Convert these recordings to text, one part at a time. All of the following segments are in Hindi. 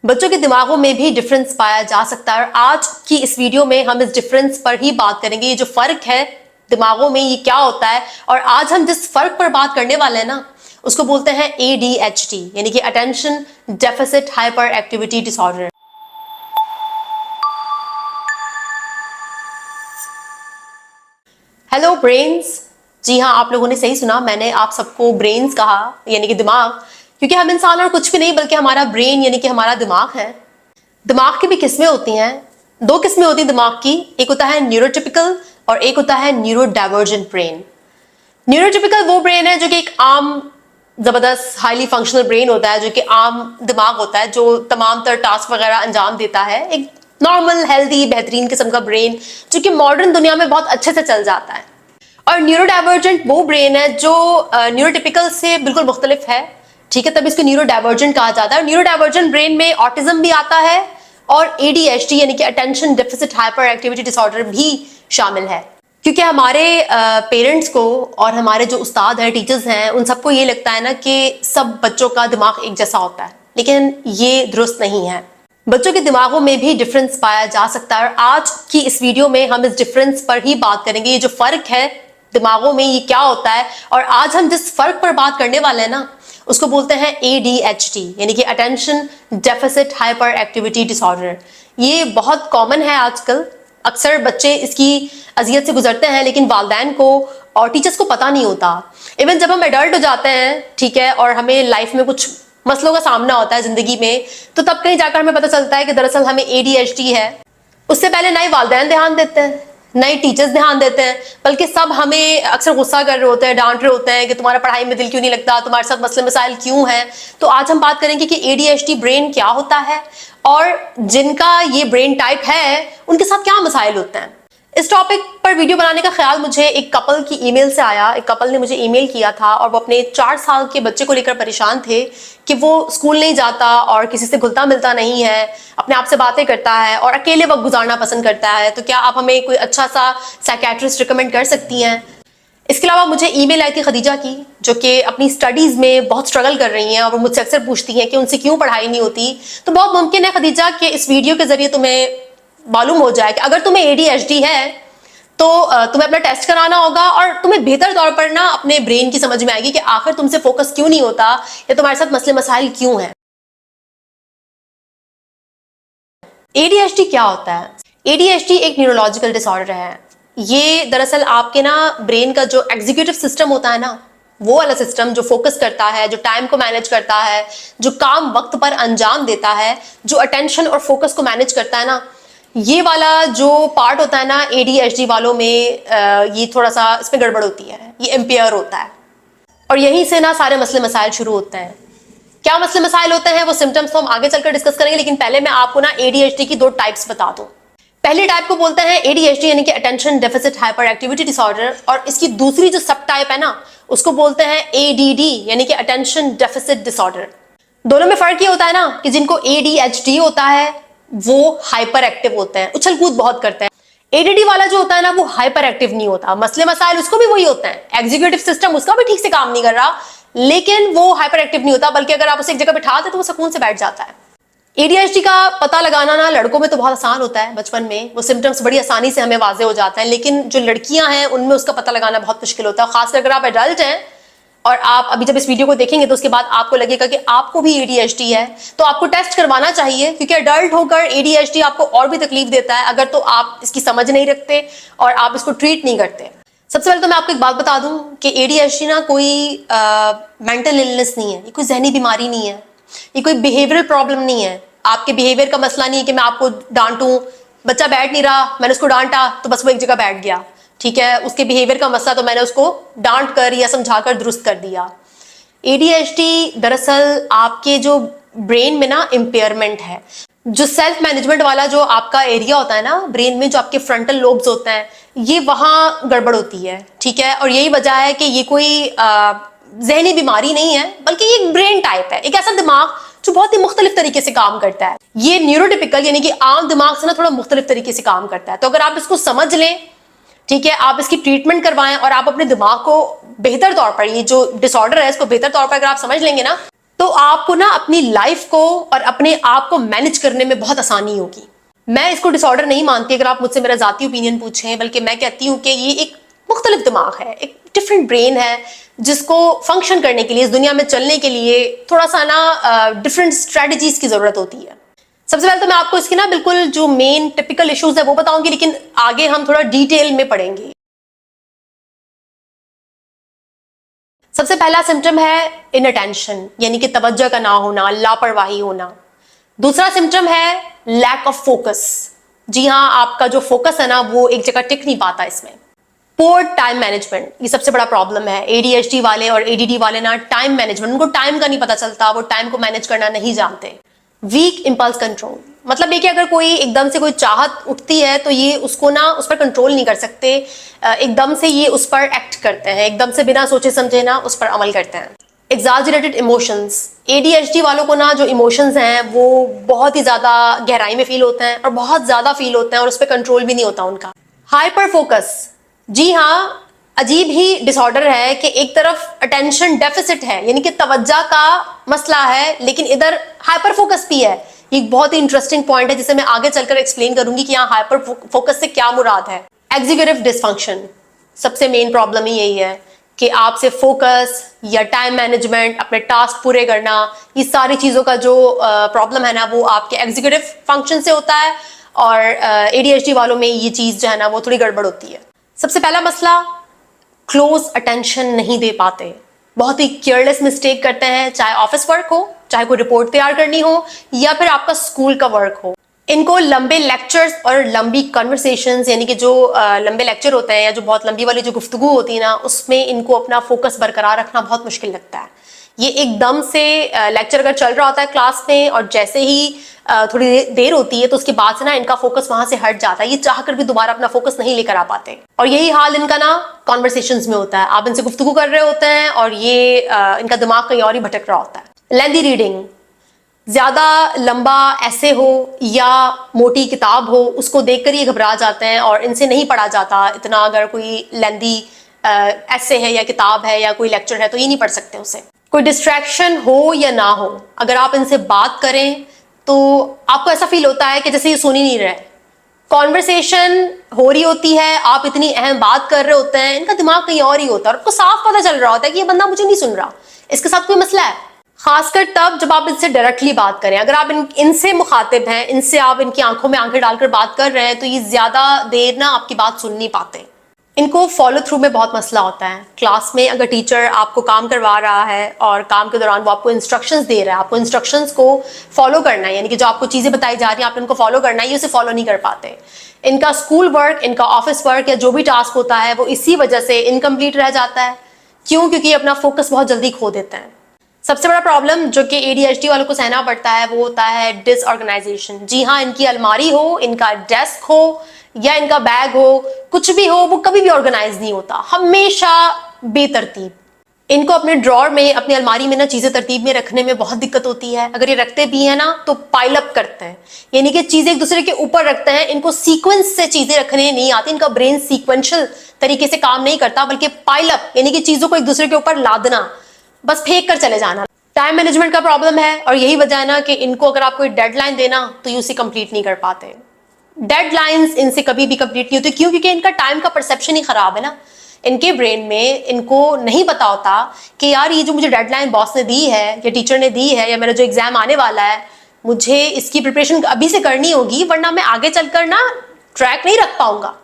बच्चों के दिमागों में भी डिफरेंस पाया जा सकता है और आज की इस वीडियो में हम इस डिफरेंस पर ही बात करेंगे। ये जो फर्क है दिमागों में ये क्या होता है और आज हम जिस फर्क पर बात करने वाले हैं ना उसको बोलते हैं ADHD यानी कि attention deficit hyper activity disorder. Hello brains, जी हाँ, आप लोगों ने सही सुना, मैंने आप सबको ब्रेन्स कहा यानी कि दिमाग, क्योंकि हम इंसान और कुछ भी नहीं बल्कि हमारा ब्रेन यानी कि हमारा दिमाग है। दिमाग की भी किस्में होती हैं, दो किस्में होती हैं दिमाग की, एक होता है न्यूरोटिपिकल और एक होता है न्यूरो डाइवर्जेंट ब्रेन। न्यूरोटिपिकल वो ब्रेन है जो कि एक आम जबरदस्त हाईली फंक्शनल ब्रेन होता है, जो कि आम दिमाग होता है जो तमाम तर टास्क वगैरह अंजाम देता है। एक नॉर्मल हेल्दी बेहतरीन किस्म का ब्रेन जो कि मॉडर्न दुनिया में बहुत अच्छे से चल जाता है। और न्यूरो डाइवर्जेंट वो ब्रेन है जो न्यूरोटिपिकल से बिल्कुल मुख्तलिफ है, ठीक है, तब इसको न्यूरो डाइवर्जेंट कहा जाता है। न्यूरो डाइवर्जेंट ब्रेन में ऑटिज्म भी आता है और ADHD यानी कि attention deficit hyper activity disorder भी शामिल है। क्योंकि हमारे पेरेंट्स को और हमारे जो उस्ताद हैं, टीचर्स हैं, उन सबको ये लगता है ना कि सब बच्चों का दिमाग एक जैसा होता है, लेकिन ये दुरुस्त नहीं है। बच्चों के दिमागों में भी डिफरेंस पाया जा सकता है और आज की इस वीडियो में हम इस डिफरेंस पर ही बात करेंगे। ये जो फर्क है दिमागों में ये क्या होता है और आज हम जिस फर्क पर बात करने वाले हैं ना उसको बोलते हैं ADHD यानी कि attention deficit hyper activity disorder. ये बहुत कॉमन है आजकल, अक्सर बच्चे इसकी अजियत से गुजरते हैं लेकिन वालिदैन को और टीचर्स को पता नहीं होता। इवन जब हम एडल्ट हो जाते हैं, ठीक है, और हमें लाइफ में कुछ मसलों का सामना होता है जिंदगी में, तो तब कहीं जाकर हमें पता चलता है कि दरअसल हमें ADHD है। उससे पहले ना ही वालिदैन ध्यान देते हैं, नए टीचर्स ध्यान देते हैं, बल्कि सब हमें अक्सर गुस्सा कर रहे होते हैं, डांट रहे होते हैं कि तुम्हारा पढ़ाई में दिल क्यों नहीं लगता, तुम्हारे साथ मसले मसाइल क्यों हैं। तो आज हम बात करेंगे कि ADHD ब्रेन क्या होता है और जिनका ये ब्रेन टाइप है उनके साथ क्या मसाइल होते हैं। इस टॉपिक पर वीडियो बनाने का ख्याल मुझे एक कपल की ईमेल से आया। एक कपल ने मुझे ईमेल किया था और वो अपने 4 साल के बच्चे को लेकर परेशान थे कि वो स्कूल नहीं जाता और किसी से घुलता मिलता नहीं है, अपने आप से बातें करता है और अकेले वक्त गुजारना पसंद करता है। तो क्या आप हमें कोई अच्छा सा साइकियाट्रिस्ट रिकमेंड कर सकती हैं। इसके अलावा मुझे ईमेल आई थी खदीजा की, जो कि अपनी स्टडीज़ में बहुत स्ट्रगल कर रही हैं और वो मुझसे अक्सर पूछती हैं कि उनसे क्यों पढ़ाई नहीं होती। तो बहुत मुमकिन है खदीजा कि इस वीडियो के जरिए तुम्हें मालूम हो जाए कि अगर तुम्हें ADHD है तो तुम्हें अपना टेस्ट कराना होगा और तुम्हें बेहतर तौर पर ना अपने ब्रेन की समझ में आएगी कि आखिर तुमसे फोकस क्यों नहीं होता या तुम्हारे साथ मसले मसाइल क्यों हैं। ADHD क्या होता है? ADHD एक न्यूरोलॉजिकल डिसऑर्डर है। ये दरअसल आपके ना ब्रेन का जो एग्जीक्यूटिव सिस्टम होता है ना, वो वाला सिस्टम जो फोकस करता है, जो टाइम को मैनेज करता है, जो काम वक्त पर अंजाम देता है, जो अटेंशन और फोकस को मैनेज करता है ना, ये वाला जो पार्ट होता है ना ADHD वालों में, ये थोड़ा सा इसमें गड़बड़ होती है, ये इम्पेयर होता है और यहीं से ना सारे मसले मसाइल शुरू होते हैं। क्या मसले मसाइल होते हैं वो सिम्टम्स तो हम आगे चलकर डिस्कस करेंगे, लेकिन पहले मैं आपको ना ADHD की 2 टाइप्स बता दूं। पहली टाइप को बोलते हैं ADHD यानी कि attention deficit hyper activity disorder और इसकी दूसरी जो सब टाइप है ना उसको बोलते हैं ADD यानी कि अटेंशन डेफिसिट डिसऑर्डर। दोनों में फर्क ये होता है ना कि जिनको ADHD होता है वो हाइपर एक्टिव होते हैं, उछल कूद बहुत करते हैं। ADD वाला जो होता है ना वो हाइपर एक्टिव नहीं होता, मसले मसाइल उसको भी वही होते हैं, एग्जीक्यूटिव सिस्टम उसका भी ठीक से काम नहीं कर रहा, लेकिन वो हाइपर एक्टिव नहीं होता, बल्कि अगर आप उसे एक जगह बिठा दे तो वो सुकून से बैठ जाता है। ADHD का पता लगाना ना लड़कों में तो बहुत आसान होता है, बचपन में वो सिम्टम्स बड़ी आसानी से हमें वाजे हो जाते हैं, लेकिन जो लड़कियां हैं उनमें उसका पता लगाना बहुत मुश्किल होता है। खासकर अगर आप एडल्ट हैं और आप अभी जब इस वीडियो को देखेंगे तो उसके बाद आपको लगेगा कि आपको भी ADHD है, तो आपको टेस्ट करवाना चाहिए, क्योंकि एडल्ट होकर ADHD आपको और भी तकलीफ देता है अगर तो आप इसकी समझ नहीं रखते और आप इसको ट्रीट नहीं करते। सबसे पहले तो मैं आपको एक बात बता दूं कि ADHD ना कोई मेंटल इलनेस नहीं है, ये कोई जहनी बीमारी नहीं है, ये कोई बिहेवियरल प्रॉब्लम नहीं है। आपके बिहेवियर का मसला नहीं है कि मैं आपको डांटूं, बच्चा बैठ नहीं रहा, मैंने उसको डांटा तो बस वो एक जगह बैठ गया, ठीक है, उसके बिहेवियर का मसला तो मैंने उसको डांट कर या समझाकर दुरुस्त कर दिया। ADHD दरअसल आपके जो ब्रेन में ना इम्पेयरमेंट है, जो सेल्फ मैनेजमेंट वाला जो आपका एरिया होता है ना ब्रेन में, जो आपके फ्रंटल लोब्स होते हैं, ये वहां गड़बड़ होती है, ठीक है, और यही वजह है कि ये कोई जहनी बीमारी नहीं है, बल्कि ये एक ब्रेन टाइप है, एक ऐसा दिमाग जो बहुत ही मुख्तलिफ तरीके से काम करता है। ये न्यूरोटिपिकल यानी कि आम दिमाग से ना थोड़ा मुख्तलिफ तरीके से काम करता है। तो अगर आप इसको समझ लें, ठीक है, आप इसकी ट्रीटमेंट करवाएं और आप अपने दिमाग को बेहतर तौर पर, ये जो डिसऑर्डर है इसको बेहतर तौर पर अगर आप समझ लेंगे ना, तो आपको ना अपनी लाइफ को और अपने आप को मैनेज करने में बहुत आसानी होगी। मैं इसको डिसऑर्डर नहीं मानती अगर आप मुझसे मेरा जाती ओपिनियन पूछें, बल्कि मैं कहती हूँ कि ये एक मुख्तलिफ दिमाग है, एक डिफरेंट ब्रेन है जिसको फंक्शन करने के लिए, इस दुनिया में चलने के लिए थोड़ा सा ना डिफरेंट स्ट्रेटजीज की जरूरत होती है। सबसे पहले तो मैं आपको इसकी ना बिल्कुल जो मेन टिपिकल इश्यूज है वो बताऊंगी, लेकिन आगे हम थोड़ा डिटेल में पढ़ेंगे। सबसे पहला सिम्टम है इनअटेंशन, यानी कि तवज्जो का ना होना, लापरवाही होना। दूसरा सिम्टम है लैक ऑफ फोकस। जी हाँ, आपका जो फोकस है ना वो एक जगह टिक नहीं पाता इसमें। पोअर टाइम मैनेजमेंट, ये सबसे बड़ा प्रॉब्लम है। एडीएचडी वाले और एडीडी वाले ना टाइम मैनेजमेंट, उनको टाइम का नहीं पता चलता, वो टाइम को मैनेज करना नहीं जानते। वीक इंपल्स कंट्रोल, मतलब ये कि अगर कोई एकदम से कोई चाहत उठती है तो ये उसको ना उस पर कंट्रोल नहीं कर सकते, एकदम से ये उस पर एक्ट करते हैं, एकदम से बिना सोचे समझे ना उस पर अमल करते हैं। एग्जैजरेटेड इमोशंस, एडीएचडी वालों को ना जो इमोशंस हैं वो बहुत ही ज्यादा गहराई में फील होते हैं और बहुत ज्यादा फील होते हैं और उस पर कंट्रोल भी नहीं होता उनका। हाइपर फोकस, जी हाँ, अजीब ही डिसऑर्डर है कि एक तरफ अटेंशन डेफिसिट है, यानी कि तवज्जो का मसला है, लेकिन इधर हाइपर फोकस भी है। ये बहुत ही इंटरेस्टिंग पॉइंट है जिसे मैं आगे चलकर एक्सप्लेन करूंगी कि यहाँ हाइपर फोकस से क्या मुराद है। एग्जीक्यूटिव डिसफंक्शन, सबसे मेन प्रॉब्लम ही यही है कि आपसे फोकस या टाइम मैनेजमेंट, अपने टास्क पूरे करना, ये सारी चीजों का जो प्रॉब्लम है ना वो आपके एग्जीक्यूटिव फंक्शन से होता है, और एडीएचडी वालों में ये चीज जो है ना वो थोड़ी गड़बड़ होती है। सबसे पहला मसला, क्लोज अटेंशन नहीं दे पाते, बहुत ही केयरलेस मिस्टेक करते हैं, चाहे ऑफिस वर्क हो, चाहे कोई रिपोर्ट तैयार करनी हो, या फिर आपका स्कूल का वर्क हो। इनको लंबे लेक्चर्स और लंबी कन्वर्सेशंस, यानी कि जो लंबे लेक्चर होते हैं या जो बहुत लंबी वाली जो गुफ्तगू होती है ना, उसमें इनको अपना फोकस बरकरार रखना बहुत मुश्किल लगता है। ये एकदम से लेक्चर अगर चल रहा होता है क्लास में और जैसे ही थोड़ी देर होती है तो उसके बाद से ना इनका फोकस वहां से हट जाता है, ये चाहकर भी दोबारा अपना फोकस नहीं लेकर आ पाते। और यही हाल इनका ना कॉन्वर्सेशंस में होता है, आप इनसे गुफ्तगू कर रहे होते हैं और ये इनका दिमाग कहीं और ही भटक रहा होता है। लेंदी रीडिंग, ज्यादा लंबा ऐसे हो या मोटी किताब हो उसको देखकर ये घबरा जाते हैं और इनसे नहीं पढ़ा जाता इतना। अगर कोई लेंदी ऐसे है या किताब है या कोई लेक्चर है तो ये नहीं पढ़ सकते उसे। कोई डिस्ट्रैक्शन हो या ना हो, अगर आप इनसे बात करें तो आपको ऐसा फील होता है कि जैसे ये सुन ही नहीं रहे। कॉन्वर्सेशन हो रही होती है, आप इतनी अहम बात कर रहे होते हैं, इनका दिमाग कहीं और ही होता है और आपको साफ पता चल रहा होता है कि ये बंदा मुझे नहीं सुन रहा, इसके साथ कोई मसला है। खासकर तब जब आप इनसे डायरेक्टली बात करें, अगर आप इनसे मुखातिब हैं, इनसे आप इनकी आंखों में आंखें डालकर बात कर रहे हैं तो ये ज्यादा देर ना आपकी बात सुन नहीं पाते। इनको फॉलो थ्रू में बहुत मसला होता है। क्लास में अगर टीचर आपको काम करवा रहा है और काम के दौरान वो आपको इंस्ट्रक्शंस दे रहा है, आपको इंस्ट्रक्शंस को फॉलो करना है, यानी कि जो आपको चीजें बताई जा रही हैं आप इनको फॉलो करना है, ये उसे फॉलो नहीं कर पाते। इनका स्कूल वर्क, इनका ऑफिस वर्क या जो भी टास्क होता है वो इसी वजह से इनकम्प्लीट रह जाता है। क्यों? क्योंकि अपना फोकस बहुत जल्दी खो देते हैं। सबसे बड़ा प्रॉब्लम जो कि एडीएचडी वालों को सहना पड़ता है वो होता है डिसऑर्गेनाइजेशन। जी हाँ, इनकी अलमारी हो, इनका डेस्क हो या इनका बैग हो, कुछ भी हो, वो कभी भी ऑर्गेनाइज नहीं होता, हमेशा बेतरतीब। इनको अपने ड्रॉर में, अपनी अलमारी में ना चीजें तरतीब में रखने में बहुत दिक्कत होती है। अगर ये रखते भी है ना तो पाइल अप करते हैं, यानी कि चीजें एक दूसरे के ऊपर रखते हैं। इनको सीक्वेंस से चीजें रखने नहीं आती, इनका ब्रेन सीक्वेंशियल तरीके से काम नहीं करता, बल्कि पाइल अप यानी कि चीजों को एक दूसरे के ऊपर लादना, बस फेंक कर चले जाना। टाइम मैनेजमेंट का प्रॉब्लम है और यही वजह है ना कि इनको अगर आप कोई डेडलाइन देना तो ये उसे कंप्लीट नहीं कर पाते। डेडलाइंस इनसे कभी भी कंप्लीट नहीं होती। क्यों? क्योंकि इनका टाइम का परसेप्शन ही खराब है ना। इनके ब्रेन में इनको नहीं पता होता कि यार ये जो मुझे डेडलाइन बॉस ने दी है या टीचर ने दी है या मेरा जो एग्जाम आने वाला है, मुझे इसकी प्रिपरेशन अभी से करनी होगी, वरना मैं आगे चलकर ना ट्रैक नहीं रख पाऊंगा।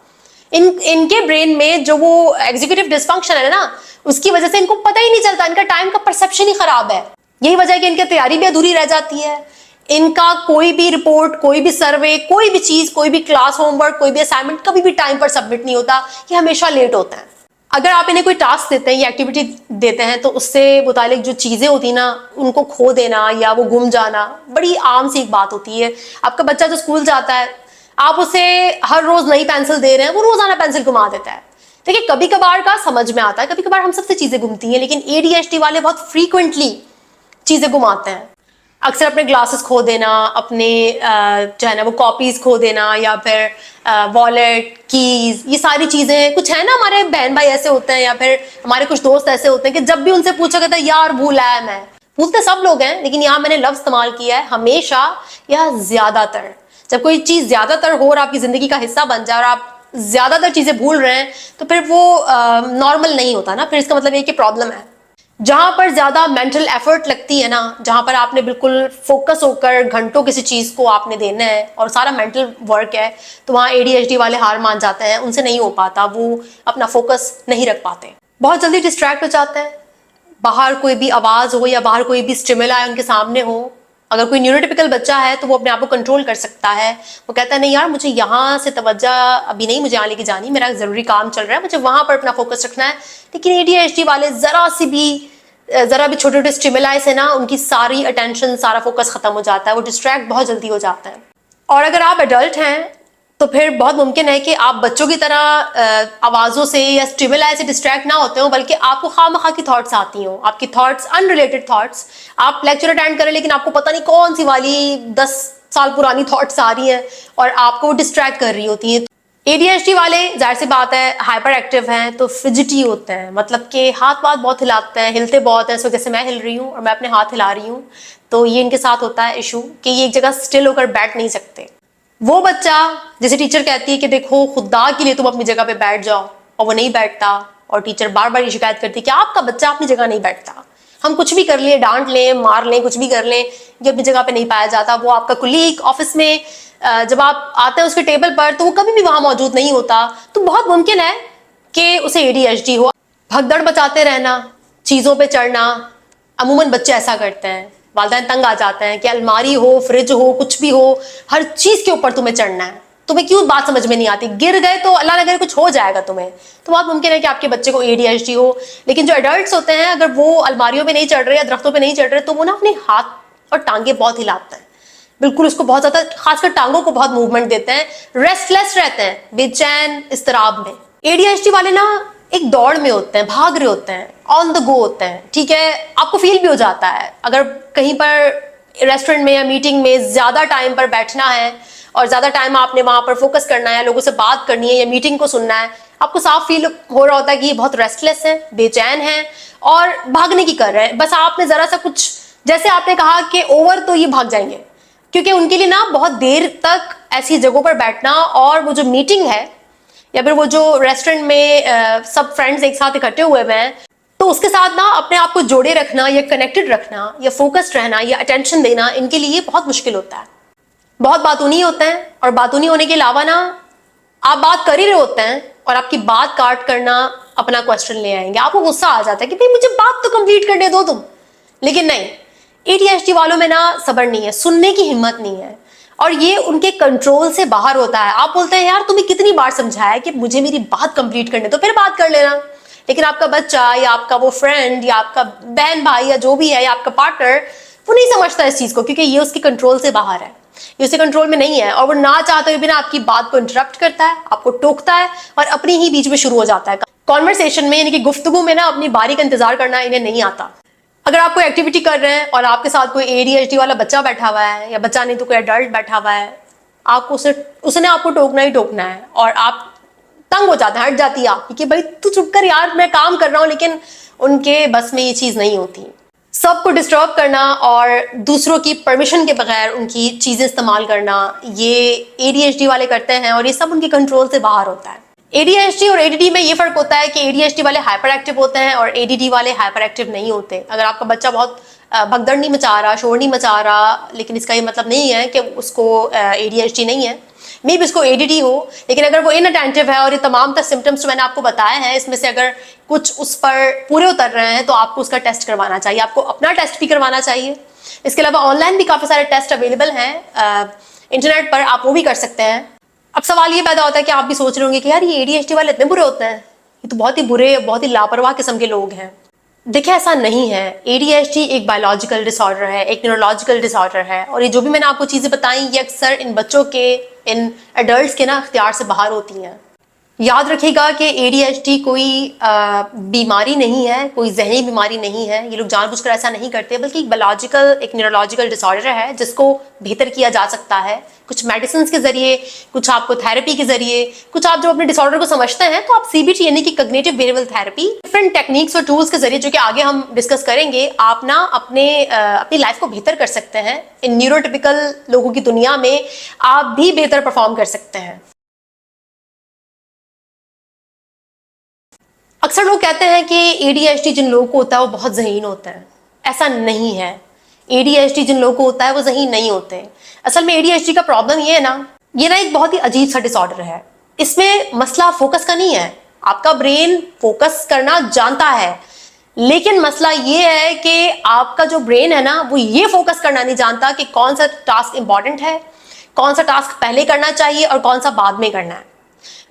इनके ब्रेन में जो वो एग्जीक्यूटिव डिसफंक्शन है ना, उसकी वजह से इनको पता ही नहीं चलता, इनका टाइम का परसेप्शन ही खराब है। यही वजह है कि इनकी तैयारी भी अधूरी रह जाती है। इनका कोई भी रिपोर्ट, कोई भी सर्वे, कोई भी चीज, कोई भी क्लास होमवर्क, कोई भी असाइनमेंट कभी भी टाइम पर सबमिट नहीं होता, ये हमेशा लेट होता है। अगर आप इन्हें कोई टास्क देते हैं या एक्टिविटी देते हैं तो उससे मुतालिक जो चीजें होती ना, उनको खो देना या वो गुम जाना बड़ी आम सी एक बात होती है। आपका बच्चा जो स्कूल जाता है, आप उसे हर रोज नई पेंसिल दे रहे हैं, वो रोजाना पेंसिल गुमा देता है। देखिए, कभी कभार का समझ में आता है, कभी कभार हम सबसे चीजें गुमती हैं, लेकिन एडीएचडी वाले बहुत फ्रीक्वेंटली चीजें गुमाते हैं। अक्सर अपने ग्लासेस खो देना, अपने जो है ना वो कॉपीज खो देना, या फिर वॉलेट, कीज, ये सारी चीजें। कुछ है ना हमारे बहन भाई ऐसे होते हैं या फिर हमारे कुछ दोस्त ऐसे होते हैं कि जब भी उनसे पूछा कहता है यार भूल आया मैं, पूछते सब लोग हैं, लेकिन यहाँ मैंने लफ्ज इस्तेमाल किया है हमेशा या ज्यादातर। जब कोई चीज ज्यादातर हो और आपकी जिंदगी का हिस्सा बन जाए और आप ज्यादातर चीजें भूल रहे हैं तो फिर वो नॉर्मल नहीं होता ना, फिर इसका मतलब ये कि प्रॉब्लम है। जहां पर ज्यादा मेंटल एफर्ट लगती है ना, जहां पर आपने बिल्कुल फोकस होकर घंटों किसी चीज को आपने देना है और सारा मेंटल वर्क है, तो वहाँ एडीएचडी वाले हार मान जाते हैं, उनसे नहीं हो पाता, वो अपना फोकस नहीं रख पाते, बहुत जल्दी डिस्ट्रैक्ट हो जाते हैं। बाहर कोई भी आवाज हो या बाहर कोई भी स्टिमुलाई उनके सामने हो, अगर कोई न्यूरोटिपिकल बच्चा है तो वो अपने आप को कंट्रोल कर सकता है, वो कहता है नहीं यार मुझे यहाँ से तवज्जो अभी नहीं, मुझे यहाँ लेके जानी, मेरा जरूरी काम चल रहा है, मुझे वहां पर अपना फोकस रखना है। लेकिन एडीएचडी वाले जरा भी छोटे छोटे स्टिमुलाई से ना उनकी सारी अटेंशन, सारा फोकस खत्म हो जाता है, वो डिस्ट्रैक्ट बहुत जल्दी हो जाता है। और अगर आप एडल्ट हैं तो फिर बहुत मुमकिन है कि आप बच्चों की तरह आवाज़ों से या स्टिमुलाई से डिस्ट्रैक्ट ना होते हो, बल्कि आपको खामखा की थॉट्स आती हो, आपकी थॉट्स अनरिलेटेड थॉट्स। आप लेक्चर अटेंड करें लेकिन आपको पता नहीं कौन सी वाली 10 साल पुरानी थॉट्स आ रही हैं और आपको वो डिस्ट्रैक्ट कर रही होती हैं। एडीएचडी वाले जाहिर सी बात है हाइपर एक्टिव हैं तो फिजिटी होते हैं, मतलब कि हाथ वाथ बहुत हिलाते हैं, हिलते बहुत हैं। इस वजह से मैं हिल रही हूँ और मैं अपने हाथ हिला रही हूँ, तो ये इनके साथ होता है इशू कि ये एक जगह स्टिल होकर बैठ नहीं सकते। वो बच्चा जैसे टीचर कहती है कि देखो खुदा के लिए तुम अपनी जगह पे बैठ जाओ, और वो नहीं बैठता, और टीचर बार बार ये शिकायत करती है कि आपका बच्चा अपनी जगह नहीं बैठता। हम कुछ भी कर लें, डांट लें, मार लें, कुछ भी कर लें, ये अपनी जगह पे नहीं पाया जाता। वो आपका कुलीग ऑफिस में जब आप आते हैं उसके टेबल पर तो वो कभी भी वहां मौजूद नहीं होता, तो बहुत मुमकिन है कि उसे एडीएचडी हो। भगदड़ मचाते रहना, चीजों पे चढ़ना, अमूमन बच्चे ऐसा करते हैं। वालिदैन तंग आ जाते हैं कि अलमारी हो, फ्रिज हो, कुछ भी हो, हर चीज के ऊपर तुम्हें चढ़ना है। तुम्हें क्यों बात समझ में नहीं आती, गिर गए तो अल्लाह ना करे कुछ हो जाएगा तुम्हें, तो बहुत मुमकिन है कि आपके बच्चे को एडीएचडी हो। लेकिन जो एडल्ट्स होते हैं अगर वो अलमारियों पे नहीं चढ़ रहे या दरख्तों पे नहीं चढ़ रहे तो वो ना अपने हाथ और टांगे बहुत हिलाते हैं, बिल्कुल उसको बहुत ज्यादा, खासकर टांगों को बहुत मूवमेंट देते हैं, रेस्टलेस रहते हैं, बेचैन इस्तराब में। एडीएचडी वाले ना एक दौड़ में होते हैं, भाग रहे होते हैं, ऑन द गो होते हैं, ठीक है। आपको फील भी हो जाता है अगर कहीं पर रेस्टोरेंट में या मीटिंग में ज्यादा टाइम पर बैठना है और ज्यादा टाइम आपने वहां पर फोकस करना है, लोगों से बात करनी है या मीटिंग को सुनना है, आपको साफ फील हो रहा होता है कि ये बहुत रेस्टलेस है, बेचैन है और भागने की कर रहे हैं। बस आपने जरा सा कुछ, जैसे आपने कहा कि ओवर, तो ये भाग जाएंगे, क्योंकि उनके लिए ना बहुत देर तक ऐसी जगहों पर बैठना और वो जो मीटिंग है या फिर वो जो रेस्टोरेंट में सब फ्रेंड्स एक साथ इकट्ठे हुए हैं, तो उसके साथ ना अपने आप को जोड़े रखना या कनेक्टेड रखना या फोकस्ड रहना या अटेंशन देना इनके लिए बहुत मुश्किल होता है। बहुत बातूनी होते हैं और बातूनी होने के अलावा ना आप बात कर ही रहे होते हैं और आपकी बात काट करना अपना क्वेश्चन ले आएंगे। आपको गुस्सा आ जाता है कि भाई मुझे बात तो कंप्लीट करने दो तुम, लेकिन नहीं, एडीएचडी वालों में ना सब्र नहीं है, सुनने की हिम्मत नहीं है और ये उनके कंट्रोल से बाहर होता है। आप बोलते हैं यार तुम्हें कितनी बार समझाया कि मुझे मेरी बात कंप्लीट करने दो, फिर बात कर लेना, लेकिन आपका बच्चा या आपका वो फ्रेंड या आपका बहन भाई या जो भी है या आपका पार्टनर, वो नहीं समझता इस चीज को, क्योंकि ये उसके कंट्रोल से बाहर है, ये उसके कंट्रोल में नहीं है और वो ना चाहते हुए भी ना आपकी बात को इंटरप्ट करता है, आपको टोकता है और अपनी ही बीच में शुरू हो जाता है। कॉन्वर्सेशन में यानी कि गुफ्तगू में ना अपनी बारी का इंतजार करना इन्हें नहीं आता। अगर आप कोई एक्टिविटी कर रहे हैं और आपके साथ कोई एडीएचडी वाला बच्चा बैठा हुआ है, या बच्चा नहीं तो कोई एडल्ट बैठा हुआ है, आपको उसने आपको टोकना ही टोकना है और आप तंग हो जाते हैं, हट जाती है आपकी कि भाई तू चुप कर यार, मैं काम कर रहा हूं। लेकिन उनके बस में ये चीज नहीं होती। सबको डिस्टर्ब करना और दूसरों की परमिशन के बगैर उनकी चीजें इस्तेमाल करना, ये एडीएचडी वाले करते हैं और ये सब उनके कंट्रोल से बाहर होता है। एडीएचडी और एडीडी में ये फर्क होता है कि एडीएचडी वाले हाइपर एक्टिव होते हैं और एडीडी वाले हाइपर एक्टिव नहीं होते। अगर आपका बच्चा बहुत भगदड़ नहीं मचा रहा, शोर नहीं मचा रहा, लेकिन इसका ये मतलब नहीं है कि उसको एडीएचडी नहीं है, मे बी उसको एडीडी हो, लेकिन अगर वो इनअटेंटिव है और ये तमाम तक सिम्टम्स जो मैंने आपको बताए हैं इसमें से अगर कुछ उस पर पूरे उतर रहे हैं तो आपको उसका टेस्ट करवाना चाहिए, आपको अपना टेस्ट भी करवाना चाहिए। इसके अलावा ऑनलाइन भी काफ़ी सारे टेस्ट अवेलेबल हैं इंटरनेट पर, आप वो भी कर सकते हैं। अब सवाल ये पैदा होता है कि आप भी सोच रहे होंगे कि यार ये एडीएचडी वाले इतने बुरे होते हैं, ये तो बहुत ही बुरे, बहुत ही लापरवाह किस्म के लोग हैं। देखिए ऐसा नहीं है, एडीएचडी एक बायोलॉजिकल डिसऑर्डर है, एक न्यूरोलॉजिकल डिसऑर्डर है और ये जो भी मैंने आपको चीज़ें बताई ये अक्सर इन बच्चों के, इन एडल्ट्स के ना अख्तियार से बाहर होती हैं। याद रखिएगा कि ADHD कोई बीमारी नहीं है, कोई जहनी बीमारी नहीं है। ये लोग जानबूझकर ऐसा नहीं करते, बल्कि एक बायोलॉजिकल, एक न्यूरोलॉजिकल डिसऑर्डर है जिसको बेहतर किया जा सकता है कुछ मेडिसिन के जरिए, कुछ आपको थेरेपी के जरिए, कुछ आप जो अपने डिसऑर्डर को समझते हैं तो आप CBT यानी कि cognitive behavioural therapy, different techniques और टूल्स के जरिए, जो कि आगे हम डिस्कस करेंगे, आप ना अपनी लाइफ को बेहतर कर सकते हैं। इन न्यूरोटिपिकल लोगों की दुनिया में आप भी बेहतर परफॉर्म कर सकते हैं। अक्सर लोग कहते हैं कि ADHD जिन लोगों को होता है वो बहुत ज़हीन होता है। ऐसा नहीं है। ADHD जिन लोगों को होता है वो ज़हीन नहीं होते। असल में ADHD का प्रॉब्लम ये है ना, ये ना एक बहुत ही अजीब सा डिसऑर्डर है। इसमें मसला फोकस का नहीं है। आपका ब्रेन फोकस करना जानता है, लेकिन मसला ये है कि आपका जो ब्रेन है ना, वो ये फोकस करना नहीं जानता कि कौन सा टास्क इंपॉर्टेंट है, कौन सा टास्क पहले करना चाहिए और कौन सा बाद में करना है।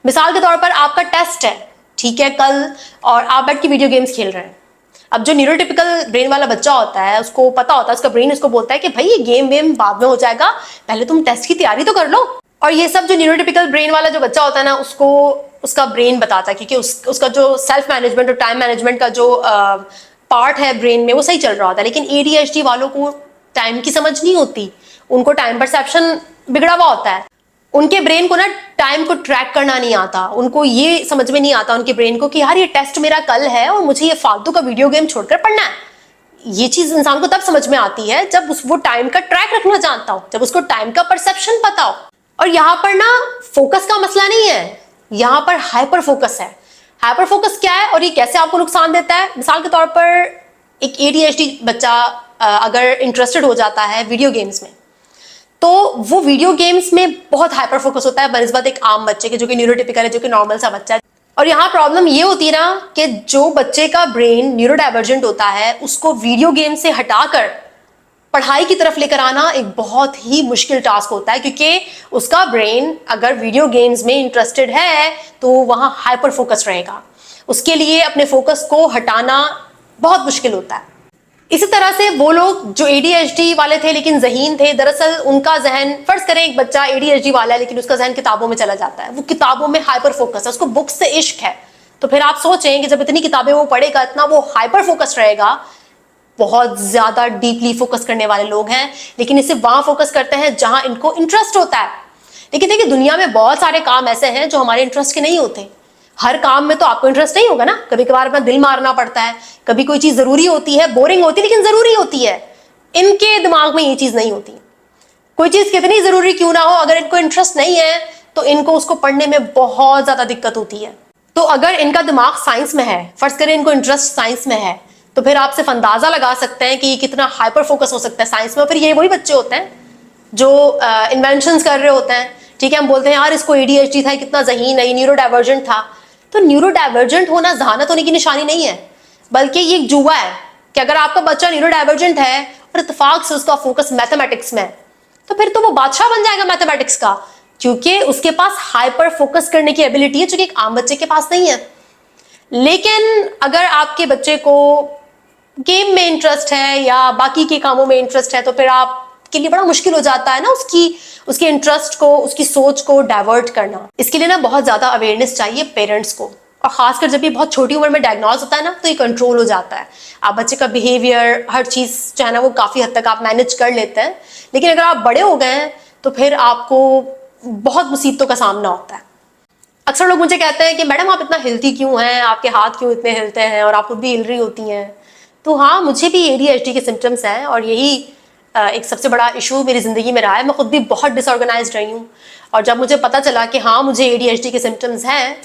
मिसाल के तौर पर आपका टेस्ट है, ठीक है, कल, और आप बैठ के वीडियो गेम्स खेल रहे हैं। अब जो न्यूरोटिपिकल ब्रेन वाला बच्चा होता है, उसको पता होता है, उसका ब्रेन उसको बोलता है कि भाई ये गेम वेम बाद में हो जाएगा, पहले तुम टेस्ट की तैयारी तो कर लो। और ये सब जो न्यूरोटिपिकल ब्रेन वाला जो बच्चा होता है ना, उसको उसका ब्रेन बताता है, क्योंकि उसका जो सेल्फ मैनेजमेंट और टाइम मैनेजमेंट का जो पार्ट है ब्रेन में, वो सही चल रहा होता है। लेकिन ADHD वालों को टाइम की समझ नहीं होती, उनको टाइम परसेप्शन बिगड़ा हुआ होता है। उनके ब्रेन को ना टाइम को ट्रैक करना नहीं आता। उनको ये समझ में नहीं आता उनके ब्रेन को कि यार ये टेस्ट मेरा कल है और मुझे ये फालतू का वीडियो गेम छोड़कर पढ़ना है। ये चीज इंसान को तब समझ में आती है जब वो टाइम का ट्रैक रखना जानता हो, जब उसको टाइम का परसेप्शन पता हो। और यहाँ पर ना फोकस का मसला नहीं है, यहाँ पर हाइपर फोकस है। हाइपर फोकस क्या है और ये कैसे आपको नुकसान देता है? मिसाल के तौर पर एक ADHD बच्चा अगर इंटरेस्टेड हो जाता है वीडियो गेम्स में, तो वो वीडियो गेम्स में बहुत हाइपर फोकस होता है बनिस्बत एक आम बच्चे के, जो कि न्यूरोटिपिकल है, जो कि नॉर्मल सा बच्चा है। और यहाँ प्रॉब्लम ये होती है ना कि जो बच्चे का ब्रेन न्यूरोडाइवर्जेंट होता है, उसको वीडियो गेम से हटाकर पढ़ाई की तरफ लेकर आना एक बहुत ही मुश्किल टास्क होता है, क्योंकि उसका ब्रेन अगर वीडियो गेम्स में इंटरेस्टेड है तो वहां हाइपर फोकस रहेगा। उसके लिए अपने फोकस को हटाना बहुत मुश्किल होता है। इसी तरह से वो लोग जो ADHD वाले थे लेकिन ज़हीन थे, दरअसल उनका जहन, फर्ज करें एक बच्चा ADHD वाला है लेकिन उसका जहन किताबों में चला जाता है, वो किताबों में हाइपर फोकस है, उसको बुक्स से इश्क है, तो फिर आप सोचें कि जब इतनी किताबें वो पढ़ेगा, इतना वो हाइपर फोकस रहेगा। बहुत ज्यादा डीपली फोकस करने वाले लोग हैं, लेकिन इसे वहां फोकस करते हैं जहां इनको इंटरेस्ट होता है। लेकिन देखिए, दुनिया में बहुत सारे काम ऐसे हैं जो हमारे इंटरेस्ट के नहीं होते। हर काम में तो आपको इंटरेस्ट नहीं होगा ना, कभी कभार अपना दिल मारना पड़ता है, कभी कोई चीज जरूरी होती है, बोरिंग होती है लेकिन जरूरी होती है। इनके दिमाग में ये चीज नहीं होती। कोई चीज कितनी जरूरी क्यों ना हो, अगर इनको इंटरेस्ट नहीं है तो इनको उसको पढ़ने में बहुत ज्यादा दिक्कत होती है। तो अगर इनका दिमाग साइंस में है, फर्ज करें इनको इंटरेस्ट साइंस में है, तो फिर आप सिर्फ अंदाजा लगा सकते हैं कि ये कितना हाइपर फोकस हो सकता है साइंस में। फिर ये वही बच्चे होते हैं जो इन्वेंशंस कर रहे होते हैं, ठीक है, हम बोलते हैं यार इसको ADHD था, कितना ज़हीन है, न्यूरो डाइवर्जेंट था। तो न्यूरो डाइवर्जेंट होना जहानत होने की निशानी नहीं है, बल्कि ये एक जुआ है कि अगर आपका बच्चा न्यूरो डाइवर्जेंट है और इत्तेफाक से उसका फोकस मैथमेटिक्स में है, तो फिर तो वो बादशाह बन जाएगा मैथमेटिक्स का, क्योंकि उसके पास हाइपर फोकस करने की एबिलिटी है, जो कि एक आम बच्चे के पास नहीं है। लेकिन अगर आपके बच्चे को गेम में इंटरेस्ट है या बाकी के कामों में इंटरेस्ट है, तो फिर आपके लिए बड़ा मुश्किल हो जाता है ना उसके इंटरेस्ट को, उसकी सोच को डाइवर्ट करना। इसके लिए ना बहुत ज्यादा अवेयरनेस चाहिए पेरेंट्स को, और खासकर जब ये बहुत छोटी उम्र में डायग्नोज होता है ना, तो ये कंट्रोल हो जाता है। आप बच्चे का बिहेवियर, हर चीज जो है ना, वो काफी हद तक आप मैनेज कर लेते हैं। लेकिन अगर आप बड़े हो गए हैं तो फिर आपको बहुत मुसीबतों का सामना होता है। अक्सर लोग मुझे कहते हैं कि मैडम आप इतना हिलती क्यों हैं, आपके हाथ क्यों इतने हिलते हैं और आप खुद भी हिल रही होती हैं। तो हाँ, मुझे भी ADHD के सिम्टम्स हैं, और यही एक सबसे बड़ा इशू मेरी ज़िंदगी में रहा है। मैं खुद भी बहुत डिसऑर्गेनाइज्ड रही हूँ, और जब मुझे पता चला कि हाँ मुझे ADHD के सिम्टम्स हैं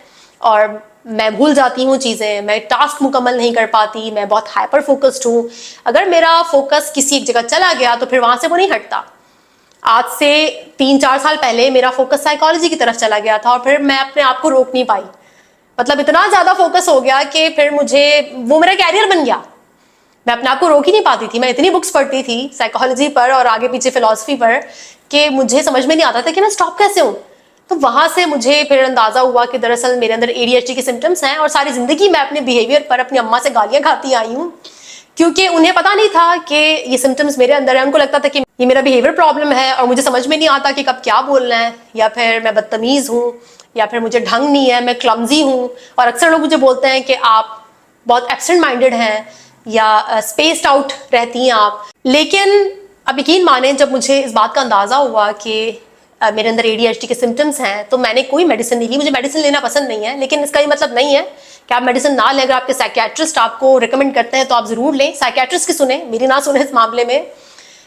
और मैं भूल जाती हूँ चीज़ें, मैं टास्क मुकम्मल नहीं कर पाती, मैं बहुत हाइपर फोकस्ड हूँ, अगर मेरा फोकस किसी एक जगह चला गया तो फिर वहाँ से वो नहीं हटता। आज से 3-4 साल पहले मेरा फोकस साइकोलॉजी की तरफ चला गया था, और फिर मैं अपने आप को रोक नहीं पाई। मतलब इतना ज़्यादा फोकस हो गया कि फिर मुझे वो मेरा कैरियर बन गया। मैं अपने आप को रोक ही नहीं पाती थी। मैं इतनी बुक्स पढ़ती थी साइकोलॉजी पर और आगे पीछे फिलॉसफी पर कि मुझे समझ में नहीं आता था कि मैं स्टॉप कैसे हूँ। तो वहां से मुझे फिर अंदाजा हुआ कि दरअसल मेरे अंदर ADHD के सिम्टम्स हैं, और सारी जिंदगी मैं अपने बिहेवियर पर अपनी अम्मा से गालियां खाती आई हूँ, क्योंकि उन्हें पता नहीं था कि ये सिम्टम्स मेरे अंदर है। उनको लगता था कि ये मेरा बिहेवियर प्रॉब्लम है और मुझे समझ में नहीं आता कि कब क्या बोलना है, या फिर मैं बदतमीज हूँ, या फिर मुझे ढंग नहीं है, मैं क्लमजी हूँ, और अक्सर लोग मुझे बोलते हैं कि आप बहुत एब्सेंट माइंडेड हैं या स्पेस्ड आउट रहती हैं आप। लेकिन अब यकीन माने, जब मुझे इस बात का अंदाज़ा हुआ कि मेरे अंदर ADHD के सिम्टम्स हैं, तो मैंने कोई मेडिसिन नहीं ली। मुझे मेडिसिन लेना पसंद नहीं है, लेकिन इसका ये मतलब नहीं है कि आप मेडिसिन ना लें। अगर आपके साइकियाट्रिस्ट आपको रिकमेंड करते हैं तो आप ज़रूर लें, साइकियाट्रिस्ट की सुने, मेरी ना सुने इस मामले में।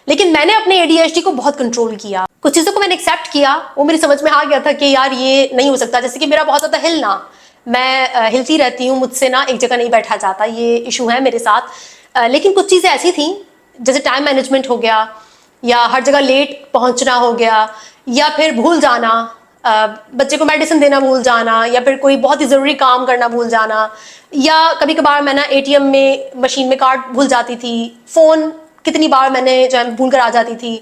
लेकिन मैंने अपने ADHD को बहुत कंट्रोल किया, कुछ चीज़ों को मैंने एक्सेप्ट किया। वो मेरी समझ में आ गया था कि यार ये नहीं हो सकता। जैसे कि मेरा बहुत ज़्यादा हिलना, मैं हिलती रहती हूँ, मुझसे ना एक जगह नहीं बैठा जाता, ये इशू है मेरे साथ। लेकिन कुछ चीज़ें ऐसी थी, जैसे टाइम मैनेजमेंट हो गया, या हर जगह लेट पहुंचना हो गया, या फिर भूल जाना, बच्चे को मेडिसिन देना भूल जाना, या फिर कोई बहुत ही ज़रूरी काम करना भूल जाना, या कभी कभार मैं ना ATM में मशीन में कार्ड भूल जाती थी, फ़ोन कितनी बार मैंने जो है भूल कर आ जाती थी,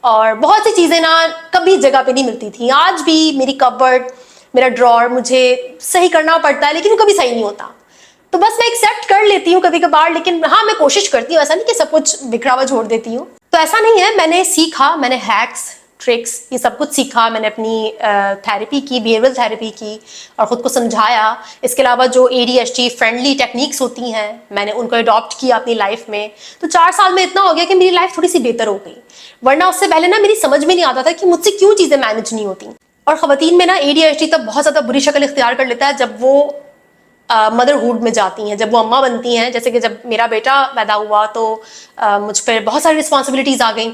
और बहुत सी चीज़ें ना कभी जगह पे नहीं मिलती थी। आज भी मेरी कबर्ड, मेरा ड्रॉर मुझे सही करना पड़ता है, लेकिन वो कभी सही नहीं होता। तो बस मैं एक्सेप्ट कर लेती हूँ कभी कभार, लेकिन हाँ, मैं कोशिश करती हूँ, ऐसा नहीं कि सब कुछ बिखरा हुआ छोड़ देती हूँ। तो ऐसा नहीं है, मैंने सीखा, मैंने हैक्स, ट्रिक्स, ये सब कुछ सीखा। मैंने अपनी थेरेपी की, बिहेवियरल थेरेपी की, और ख़ुद को समझाया। इसके अलावा जो ADHD फ्रेंडली टेक्निक्स होती हैं, मैंने उनको अडॉप्ट किया अपनी लाइफ में। तो 4 साल में इतना हो गया कि मेरी लाइफ थोड़ी सी बेहतर हो गई, वरना उससे पहले ना मेरी समझ में नहीं आता था कि मुझसे क्यों चीज़ें मैनेज नहीं होती। और ख़वातीन में ना ADHD तब बहुत ज़्यादा बुरी शक्ल इख्तियार कर लेता है जब वो मदरहुड में जाती हैं, जब वो अम्मा बनती हैं। जैसे कि जब मेरा बेटा पैदा हुआ तो मुझ पर बहुत सारी रिस्पॉन्सिबिलिटीज़ आ गई,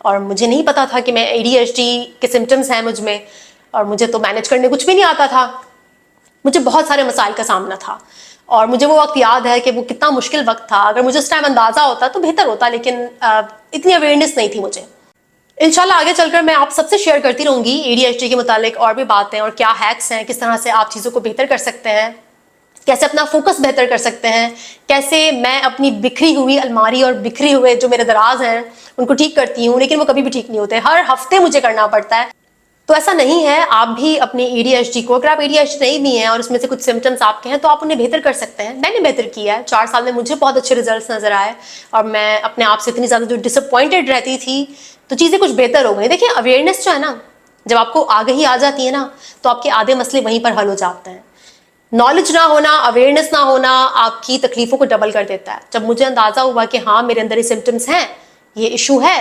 और मुझे नहीं पता था कि मैं ADHD के सिम्टम्स हैं मुझ में, और मुझे तो मैनेज करने कुछ भी नहीं आता था। मुझे बहुत सारे मसाइल का सामना था, और मुझे वो वक्त याद है कि वो कितना मुश्किल वक्त था। अगर मुझे उस टाइम अंदाज़ा होता तो बेहतर होता, लेकिन इतनी अवेयरनेस नहीं थी मुझे। इंशाल्लाह आगे चलकर मैं आप सबसे शेयर करती रहूँगी ADHD के मुतालिक और भी बातें, और क्या हैक्स हैं, किस तरह से आप चीज़ों को बेहतर कर सकते हैं, कैसे अपना फोकस बेहतर कर सकते हैं, कैसे मैं अपनी बिखरी हुई अलमारी और बिखरे हुए जो मेरे दराज हैं उनको ठीक करती हूँ, लेकिन वो कभी भी ठीक नहीं होते, हर हफ्ते मुझे करना पड़ता है। तो ऐसा नहीं है, आप भी अपनी ADHD को, अगर आप ADHD नहीं भी हैं और उसमें से कुछ सिम्टम्स आपके हैं, तो आप उन्हें बेहतर कर सकते हैं। मैंने बेहतर किया है, 4 साल में मुझे बहुत अच्छे रिजल्ट्स नजर आए, और मैं अपने आप से इतनी ज़्यादा जो डिसअपॉइंटेड रहती थी, तो चीज़ें कुछ बेहतर हो गई। देखिए, अवेयरनेस जो है ना, जब आपको आगाही आ जाती है ना, तो आपके आधे मसले वहीं पर हल हो जाते हैं। नॉलेज ना होना, अवेयरनेस ना होना आपकी तकलीफों को डबल कर देता है। जब मुझे अंदाजा हुआ कि हाँ, मेरे अंदर ये सिम्टम्स हैं, ये इशू है,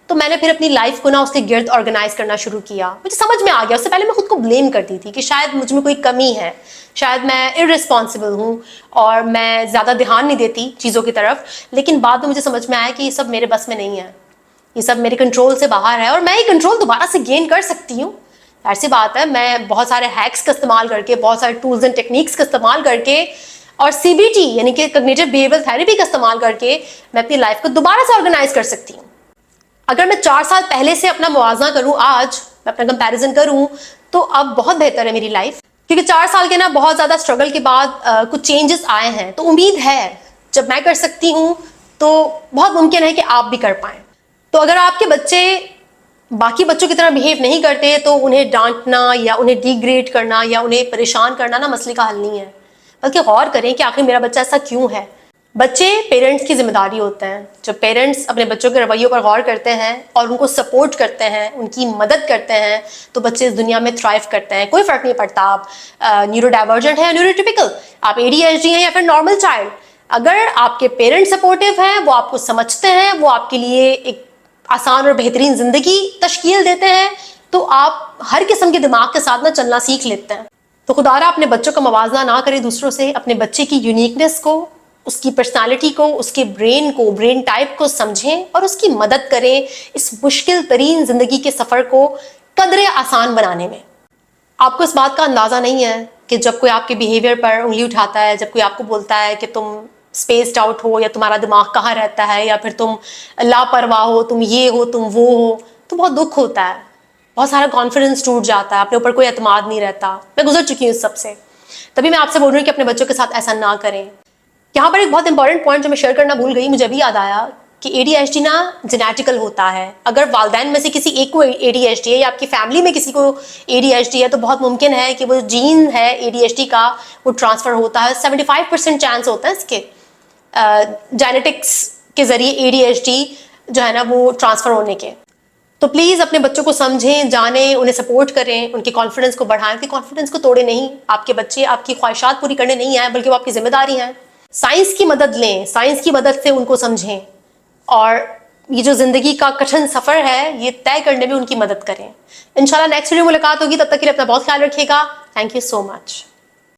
तो मैंने फिर अपनी लाइफ को ना उसके गिर्द ऑर्गेनाइज करना शुरू किया। मुझे समझ में आ गया, उससे पहले मैं खुद को ब्लेम करती थी कि शायद मुझ में कोई कमी है, शायद मैं इररिस्पॉन्सिबल हूँ और मैं ज़्यादा ध्यान नहीं देती चीज़ों की तरफ। लेकिन बाद में मुझे समझ में आया कि ये सब मेरे बस में नहीं है, ये सब मेरे कंट्रोल से बाहर है, और मैं ये कंट्रोल दोबारा से गेन कर सकती हूँ। ऐसी बात है, मैं बहुत सारे हैक्स का इस्तेमाल करके, बहुत सारे टूल्स एंड टेक्निक्स का इस्तेमाल करके, और CBT यानी कि कॉग्निटिव बिहेवियरल थेरेपी का इस्तेमाल करके मैं अपनी लाइफ को दोबारा से ऑर्गेनाइज कर सकती हूँ। अगर मैं 4 साल पहले से अपना मुआवजा करूँ, आज मैं अपना कंपैरिजन करूँ, तो अब बहुत बेहतर है मेरी लाइफ। क्योंकि 4 साल के ना बहुत ज़्यादा स्ट्रगल के बाद कुछ चेंजेस आए हैं। तो उम्मीद है जब मैं कर सकती हूँ तो बहुत मुमकिन है कि आप भी कर पाएँ। तो अगर आपके बच्चे बाकी बच्चों की तरह बिहेव नहीं करते, तो उन्हें डांटना या उन्हें डिग्रेड करना या उन्हें परेशान करना ना मसले का हल नहीं है, बल्कि गौर करें कि आखिर मेरा बच्चा ऐसा क्यों है। बच्चे पेरेंट्स की जिम्मेदारी होते हैं। जब पेरेंट्स अपने बच्चों के रवैयों पर गौर करते हैं और उनको सपोर्ट करते हैं, उनकी मदद करते हैं, तो बच्चे इस दुनिया में थ्राइव करते हैं। कोई फर्क नहीं पड़ता आप न्यूरो डाइवर्जेंट है या न्यूरोटिपिकल, आप ADHD हैं या फिर नॉर्मल चाइल्ड। अगर आपके पेरेंट्स सपोर्टिव हैं, वो आपको समझते हैं, वो आपके लिए एक आसान और बेहतरीन जिंदगी तश्कील देते हैं, तो आप हर किस्म के दिमाग के साथ ना चलना सीख लेते हैं। तो खुदारा अपने बच्चों का मवाजना ना करें दूसरों से, अपने बच्चे की यूनिकनेस को, उसकी पर्सनालिटी को, उसके ब्रेन को, ब्रेन टाइप को समझें और उसकी मदद करें इस मुश्किल तरीन जिंदगी के सफर को कदरे आसान बनाने में। आपको इस बात का अंदाजा नहीं है कि जब कोई आपके बिहेवियर पर उंगली उठाता है, जब कोई आपको बोलता है कि तुम स्पेस्ड आउट हो, या तुम्हारा दिमाग कहाँ रहता है, या फिर तुम लापरवाह हो, तुम ये हो, तुम वो हो, तो बहुत दुख होता है, बहुत सारा कॉन्फिडेंस टूट जाता है, अपने ऊपर कोई एतमाद नहीं रहता। मैं गुजर चुकी हूँ इस सबसे, तभी मैं आपसे बोल रही हूँ कि अपने बच्चों के साथ ऐसा ना करें। यहाँ पर एक बहुत इंपॉर्टेंट पॉइंट जो मैं शेयर करना भूल गई, मुझे अभी याद आया कि ADHD ना जेनेटिकल होता है। अगर वालदैन में से किसी एक को ADHD है, या आपकी फैमिली में किसी को ADHD है, तो बहुत मुमकिन है कि वो जीन है ADHD का, वो ट्रांसफर होता है। 75% चांस होता है इसके जेनेटिक्स के जरिए ADHD जो है ना वो ट्रांसफर होने के। तो प्लीज अपने बच्चों को समझें, जानें, उन्हें सपोर्ट करें, उनके कॉन्फिडेंस को बढ़ाएं। उनके कॉन्फिडेंस को तोड़े नहीं। आपके बच्चे आपकी ख्वाहिशात पूरी करने नहीं आए, बल्कि वो आपकी जिम्मेदारी हैं। साइंस की मदद लें, साइंस की मदद से उनको समझें, और ये जो जिंदगी का कठिन सफर है ये तय करने में उनकी मदद करें। इंशाल्लाह नेक्स्ट वीडियो में मुलाकात होगी, तब तक के लिए अपना बहुत ख्याल रखिएगा। Thank you so much.